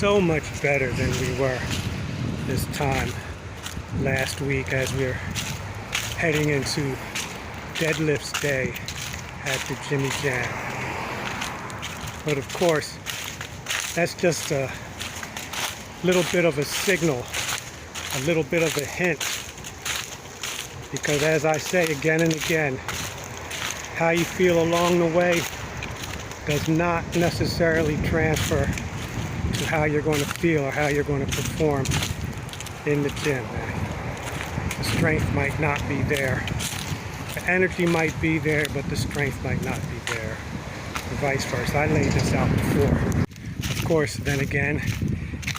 so much better than we were this time last week as we're heading into deadlifts day at the Gymmy Jamm. But of course, that's just a little bit of a signal, a little bit of a hint, because as I say again and again, how you feel along the way does not necessarily transfer to how you're going to feel or how you're going to perform in the gym. The strength might not be there. The energy might be there, but the strength might not be there, and vice versa. I laid this out before. Of course, then again,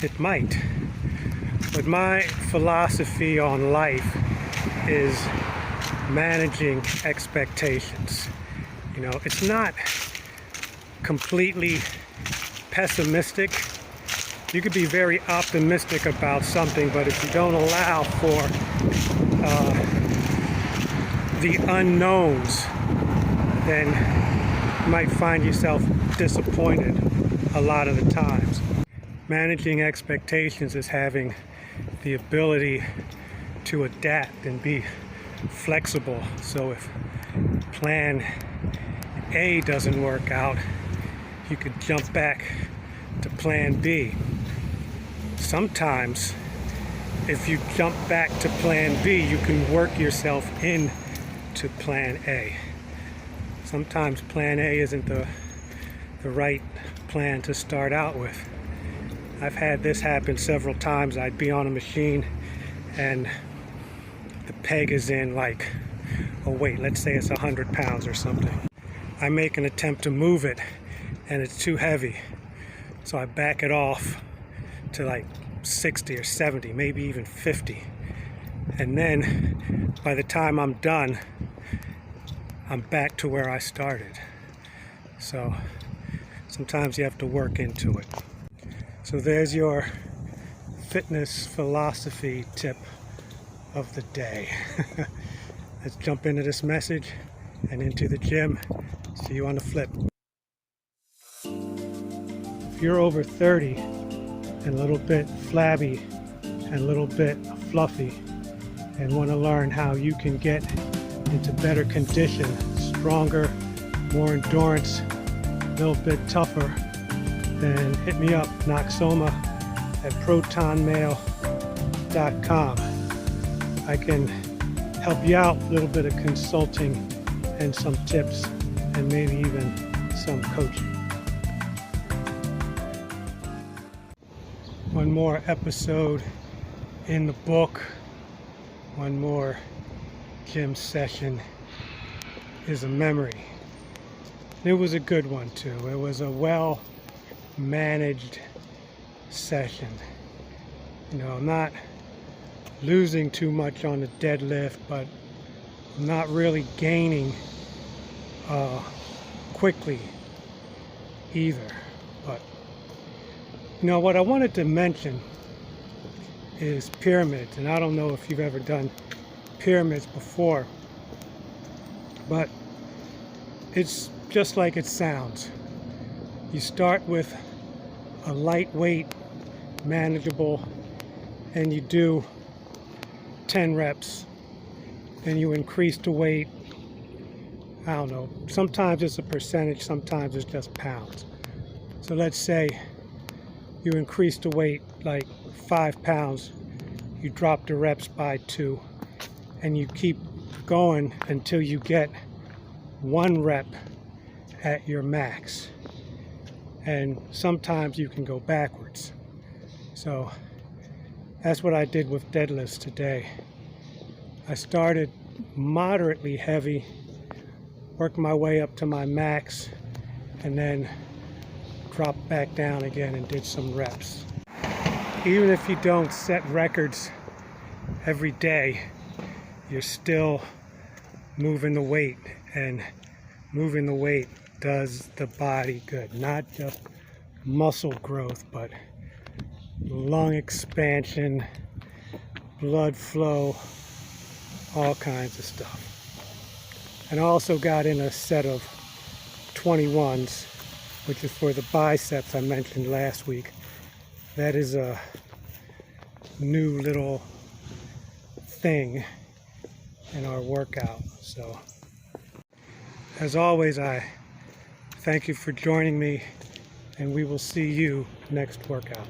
it might. But my philosophy on life is managing expectations. You know, it's not completely pessimistic. You could be very optimistic about something, but if you don't allow for the unknowns, then you might find yourself disappointed a lot of the times. Managing expectations is having the ability to adapt and be flexible. So if plan A doesn't work out, you could jump back to plan B. Sometimes if you jump back to plan B, you can work yourself into plan A. Sometimes plan A isn't the right plan to start out with. I've had this happen several times. I'd be on a machine and the peg is in like, oh wait, let's say it's 100 pounds or something. I make an attempt to move it and it's too heavy. So I back it off to like 60 or 70, maybe even 50. And then by the time I'm done, I'm back to where I started. So sometimes you have to work into it. So there's your fitness philosophy tip of the day. Let's jump into this message and into the gym. See you on the flip. If you're over 30 and a little bit flabby and a little bit fluffy and want to learn how you can get into better condition, stronger, more endurance, a little bit tougher, then hit me up, Noxoma at protonmail.com. I can help you out, a little bit of consulting and some tips and maybe even some coaching. One more episode in the book, one more gym session is a memory. It was a good one too. It was a well managed session. You know, I'm not losing too much on the deadlift, but I'm not really gaining quickly either. But you know what I wanted to mention is pyramids, and I don't know if you've ever done pyramids before, but it's just like it sounds. You start with a lightweight, manageable, and you do 10 reps. Then you increase the weight. I don't know, sometimes it's a percentage, sometimes it's just pounds. So let's say you increase the weight like 5 pounds, you drop the reps by 2, and you keep going until you get 1 rep at your max. And sometimes you can go backwards. So that's what I did with deadlifts today. I started moderately heavy, worked my way up to my max, and then dropped back down again and did some reps. Even if you don't set records every day, you're still moving the weight, and moving the weight does the body good. Not just muscle growth, but lung expansion, blood flow, all kinds of stuff. And I also got in a set of 21s, which is for the biceps I mentioned last week. that is a new little thing in our workout. So as always, I thank you for joining me, and we will see you next workout.